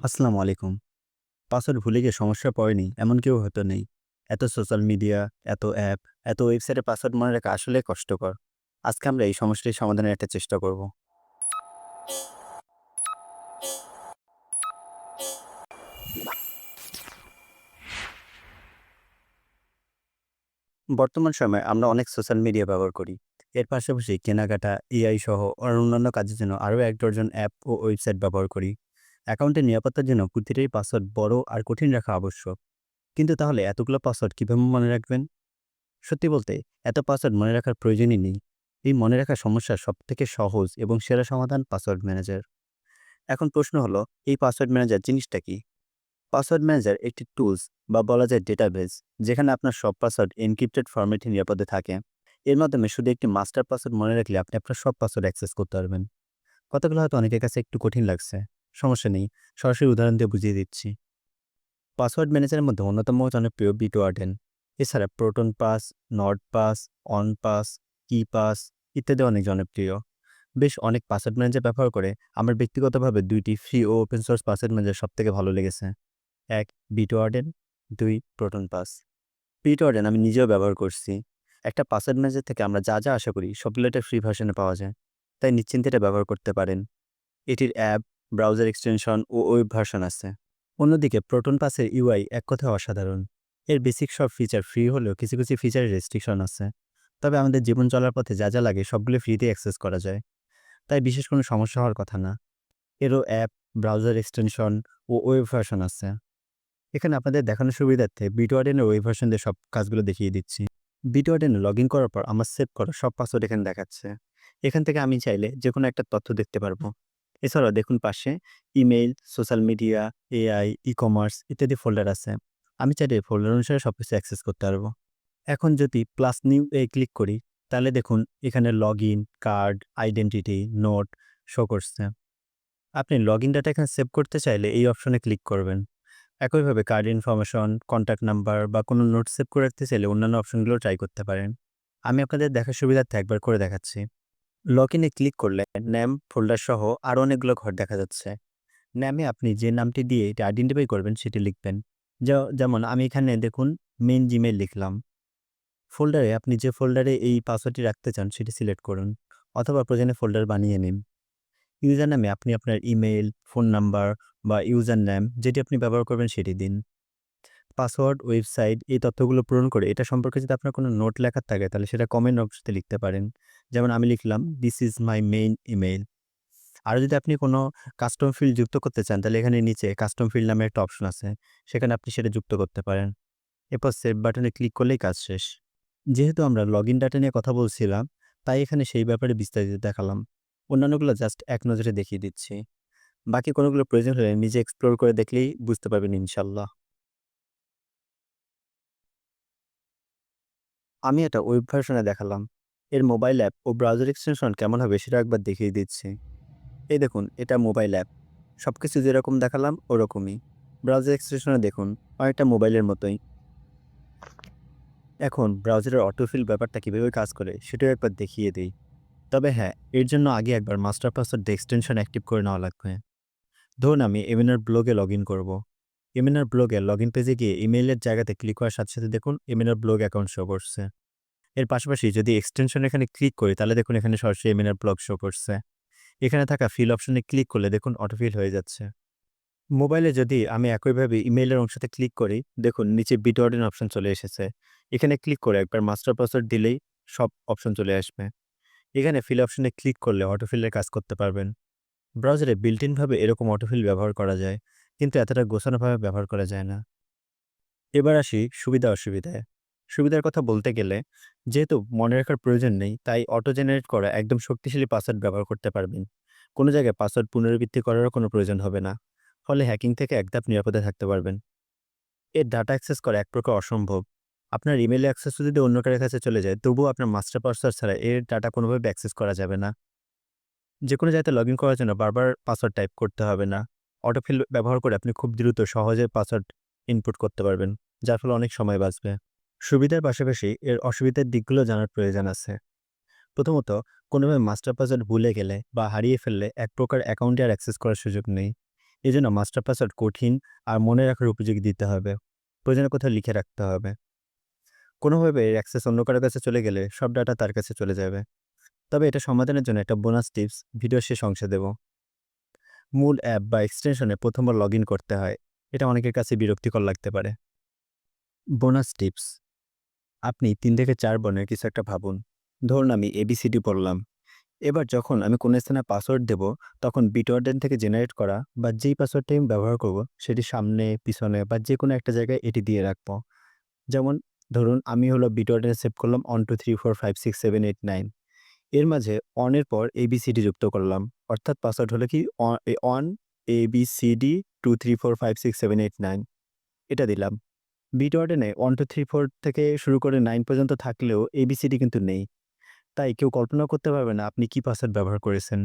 আসসালামু আলাইকুম। পাসওয়ার্ড ভুলে গিয়ে সমস্যায় পড়েনি এমন কেউ হয়তো নেই। এত সোশ্যাল মিডিয়া, এত অ্যাপ, এত ওয়েবসাইটে পাসওয়ার্ড মনে রাখা আসলেই কষ্টকর। আজকে আমরা এই সমস্যাটি সমাধানের একটা চেষ্টা করব। বর্তমান সময়ে আমরা অনেক সোশ্যাল মিডিয়া ব্যবহার করি। এর পাশাপাশি কেনাকাটা, এআই সহ আর অন্যান্য কাজের জন্য আরও ১ ডজন অ্যাপ ও ওয়েবসাইট ব্যবহার করি। অ্যাকাউন্টের নিরাপত্তার জন্য প্রতিটাই পাসওয়ার্ড বড় আর কঠিন রাখা আবশ্যক। কিন্তু তাহলে এতগুলো পাসওয়ার্ড কিভাবে মনে রাখবেন? সত্যি বলতে এত পাসওয়ার্ড মনে রাখার প্রয়োজনই নেই। এই মনে রাখার সমস্যার সবথেকে সহজ এবং সেরা সমাধান পাসওয়ার্ড ম্যানেজার। এখন প্রশ্ন হলো, এই পাসওয়ার্ড ম্যানেজার জিনিসটা কি? পাসওয়ার্ড ম্যানেজার একটি টুলস বা বলা যায় ডেটাবেস, যেখানে আপনার সব পাসওয়ার্ড এনক্রিপ্টেড ফরম্যাটে নিরাপদে থাকে। এর মাধ্যমে শুধু একটি মাস্টার পাসওয়ার্ড মনে রাখলে আপনি আপনার সব পাসওয়ার্ড অ্যাক্সেস করতে পারবেন। কথাগুলো হয়তো অনেকের কাছে একটু কঠিন লাগছে। সমস্যা নেই, সরাসরি উদাহরণ দিয়ে বুঝিয়ে দিচ্ছি। পাসওয়ার্ড ম্যানেজারের মধ্যে অন্যতম জনপ্রিয় বিটওয়ার্ডেন। এছাড়া proton pass, Nord pass, on pass, কি পাস ইত্যাদি অনেক জনপ্রিয়। বেশ অনেক পাসওয়ার্ড ম্যানেজার ব্যবহার করে আমার ব্যক্তিগতভাবে ২ টি ফ্রি ও ওপেন সোর্স পাসওয়ার্ড ম্যানেজার সবথেকে ভালো লেগেছে। ১. বিটওয়ার্ডেন, ২. Proton pass. বিটওয়ার্ডেন আমি নিজেও ব্যবহার করছি। একটা পাসওয়ার্ড ম্যানেজার থেকে আমরা যা আশা করি সবগুলো একটা ফ্রি ভার্শনে পাওয়া যায়। তাই নিশ্চিন্তে এটা ব্যবহার করতে পারেন। এটির অ্যাপ, ব্রাউজার এক্সটেনশন ও ওয়েব ভার্সন আছে। অন্যদিকে প্রোটন পাসের ইউআই এক কথায় অসাধারণ। এর বেসিক সব ফিচার ফ্রি হলেও কিছু ফিচারের রেস্ট্রিকশন আছে। তবে আমাদের জীবন চলার পথে যা লাগে সবগুলো ফ্রিতে অ্যাক্সেস করা যায়। তাই বিশেষ কোনো সমস্যা হওয়ার কথা না। এরও অ্যাপ, ব্রাউজার এক্সটেনশন ও ওয়েব ভার্সন আছে। এখানে আপনাদের দেখানোর সুবিধার্থে বিটওয়ার্ডেনের ওয়েব ভার্সন দিয়ে সব কাজগুলো দেখিয়ে দিচ্ছি। বিটওয়ার্ডেনে লগইন করার পর আমার সেভ করা সব পাসওয়ার্ড এখানে দেখাচ্ছে। এখান থেকে আমি চাইলে যেকোনো একটা তথ্য দেখতে পারবো। এছাড়াও দেখুন পাশে email, social media, AI, e-commerce ইত্যাদি ফোল্ডার আছে। আমি চাইলে ফোল্ডার অনুসারে সবকিছু অ্যাক্সেস করতে পারবো। এখন যদি প্লাস নিউ এ ক্লিক করি, তাহলে দেখুন এখানে login, card, identity, note show করছে। আপনি লগইন ডাটা এখানে সেভ করতে চাইলে এই অপশনে ক্লিক করবেন। একইভাবে কার্ড ইনফরমেশন, কন্ট্যাক্ট নাম্বার বা কোনো নোট সেভ করে রাখতে চাইলে অন্যান্য অপশনগুলো ট্রাই করতে পারেন। আমি আপনাদের দেখার সুবিধার্থে একবার করে দেখাচ্ছি। লগইনে ক্লিক করলে নেম, ফোল্ডার সহ আরও অনেকগুলো ঘর দেখা যাচ্ছে। নামে আপনি যে নামটি দিয়ে এটা আইডেন্টিফাই করবেন সেটি লিখবেন। যেমন আমি এখানে দেখুন মেইন জিমেইল লিখলাম। ফোল্ডারে আপনি যে ফোল্ডারে এই পাসওয়ার্ডটি রাখতে চান সেটি সিলেক্ট করুন, অথবা প্রয়োজনে ফোল্ডার বানিয়ে নিন। ইউজার নামে আপনি আপনার ইমেইল, ফোন নাম্বার বা ইউজার নেম যেটি আপনি ব্যবহার করবেন সেটি দিন। পাসওয়ার্ড, ওয়েবসাইট এই তথ্যগুলো পূরণ করে এটা সম্পর্কে যদি আপনার কোনো নোট লেখার থাকে তাহলে সেটা কমেন্ট অপশনে লিখতে পারেন। যেমন আমি লিখলাম, "this is my main email." আরো যদি আপনি কোনো কাস্টম ফিল্ড যুক্ত করতে চান, তাহলে এখানে নিচে কাস্টম ফিল্ড নামে একটা অপশন আছে। সেখানে আপনি সেটা যুক্ত করতে পারেন। এরপর সেভ বাটনে ক্লিক করলেই কাজ শেষ। যেহেতু আমরা লগইন ডাটা নিয়ে কথা বলছিলাম, তাই এখানে সেই ব্যাপারে বিস্তারিত দেখালাম। অন্যান্যগুলো জাস্ট এক নজরে দেখিয়ে দিচ্ছি। বাকি কোনগুলো প্রয়োজন হলে নিজে এক্সপ্লোর করে দেখলেই বুঝতে পারবেন ইনশাআল্লাহ। আমি এটা ওয়েব ভার্শনে দেখালাম। এর মোবাইল অ্যাপ ও ব্রাউজার এক্সটেনশন কেমন হবে সেটা একবার দেখিয়ে দিচ্ছি। এই দেখুন, এটা মোবাইল অ্যাপ। সবকিছু যেরকম দেখালাম ওরকমই। ব্রাউজার এক্সটেনশনে দেখুন, অনেকটা মোবাইলের মতোই। এখন ব্রাউজারের অটোফিল ব্যাপারটা কিভাবে কাজ করে সেটাও একবার দেখিয়ে দেই। তবে হ্যাঁ, এর জন্য আগে একবার মাস্টার পাসওয়ার্ড দিয়ে এক্সটেনশন অ্যাক্টিভ করে নেওয়া লাগবে। ধরুন আমি এমএনআর ব্লগে লগইন করব। এমএনআর ব্লগে লগইন পেজে গিয়ে ইমেইলের জায়গাতে ক্লিক করার সাথে দেখুন এমএনআর ব্লগ অ্যাকাউন্ট শো করছে। এর পাশাপাশি যদি এক্সটেনশন এখানে ক্লিক করি তাহলে দেখুন এখানে সরাসরি এমএনআর ব্লগ শো করছে। এখানে থাকা ফিল অপশনে ক্লিক করলে দেখুন অটোফিল হয়ে যাচ্ছে। মোবাইলে যদি আমি একইভাবে ইমেইলের অংশতে ক্লিক করি, দেখুন নিচে বিটওয়ার্ডেন অপশন চলে এসেছে। এখানে ক্লিক করে একবার মাস্টার পাসওয়ার্ড দিলেই সব অপশন চলে আসবে। এখানে ফিল অপশনে ক্লিক করলে অটোফিলের কাজ করতে পারবেন। ব্রাউজারে বিল্ট ইন ভাবে এরকম অটোফিল ব্যবহার করা যায়, কিন্তু এতটা গোছানোভাবে ব্যবহার করা যায় না। এবার আসি সুবিধা-অসুবিধায়। সুবিধার কথা বলতে গেলে, যেহেতু মনে রাখার প্রয়োজন নেই, তাই অটো জেনারেট করা একদম শক্তিশালী পাসওয়ার্ড ব্যবহার করতে পারবেন। কোনো জায়গায় পাসওয়ার্ড পুনরাবৃত্তি করারও কোনো প্রয়োজন হবে না। ফলে হ্যাকিং থেকে এক ধাপ নিরাপদে থাকতে পারবেন। এর ডাটা অ্যাক্সেস করা এক প্রকার অসম্ভব। আপনার ইমেইল অ্যাক্সেসও যদি অন্য কারো কাছে চলে যায়, তবুও আপনার মাস্টার পাসওয়ার্ড ছাড়া এর ডাটা কোনোভাবে অ্যাক্সেস করা যাবে না। যেকোনো জায়গাতে লগইন করার জন্য বারবার পাসওয়ার্ড টাইপ করতে হবে না। অটোফিল ব্যবহার করে আপনি খুব দ্রুত সহজে পাসওয়ার্ড ইনপুট করতে পারবেন, যার ফলে অনেক সময় বাঁচবে। সুবিধার পাশাপাশি এর অসুবিধার দিকগুলো জানার প্রয়োজন আছে। প্রথমত, কোনোভাবে মাস্টার পাসওয়ার্ড ভুলে গেলে বা হারিয়ে ফেললে এক প্রকার অ্যাকাউন্টে আর অ্যাক্সেস করার সুযোগ নেই। এজন্য মাস্টার পাসওয়ার্ড কঠিন আর মনে রাখার উপযোগী দিতে হবে। প্রয়োজনে কোথাও লিখে রাখতে হবে। কোনোভাবে এর অ্যাক্সেস অন্য কারো কাছে চলে গেলে সব ডাটা তার কাছে চলে যাবে। তবে এটা সমাধানের জন্য একটা বোনাস টিপস ভিডিও শেষ অংশে দেব। মূল অ্যাপ বা এক্সটেনশনে প্রথমবার লগ ইন করতে হয়। এটা অনেকের কাছে বিরক্তিকর লাগতে পারে। বোনাস টিপস, আপনি ৩ থেকে ৪ বর্ণের কিছু একটা ভাবুন। ধরুন আমি এবিসিডি পড়লাম। এবার যখন আমি কোনো স্থানে পাসওয়ার্ড দেব, তখন বিটওয়ার্ডেন থেকে জেনারেট করা বা যেই পাসওয়ার্ডটি আমি ব্যবহার করব, সেটি সামনে, পিছনে বা যেকোনো একটা জায়গায় এটি দিয়ে রাখবো। যেমন ধরুন আমি হলো বিটওয়ার্ডেনে সেভ করলাম 1 2 3 4 5 6 7 8 9। এর মাঝে অন এর পর এবিসিডি যুক্ত করলাম। অর্থাৎ পাসওয়ার্ড হলো কি অন এবিসিডি 2 3 4 5 6 7 8 9 এটা দিলাম। বিটওয়ার্ডেনে 1 2 3 4 থেকে শুরু করে 9 পর্যন্ত থাকলেও এবিসিডি কিন্তু নেই। তাই কেউ কল্পনাও করতে পারবে না আপনি কি পাসওয়ার্ড ব্যবহার করেছেন।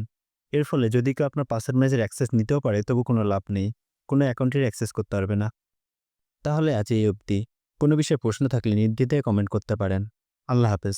এর ফলে যদি কেউ আপনার পাসওয়ার্ড ম্যানেজার অ্যাক্সেস নিতেও পারে, তবু কোনো লাভ নেই। কোনো অ্যাকাউন্টের অ্যাক্সেস করতে পারবে না। তাহলে আজ এই অবধি। কোনো বিষয়ে প্রশ্ন থাকলে নির্দ্বিধায় কমেন্ট করতে পারেন। আল্লাহ হাফেজ।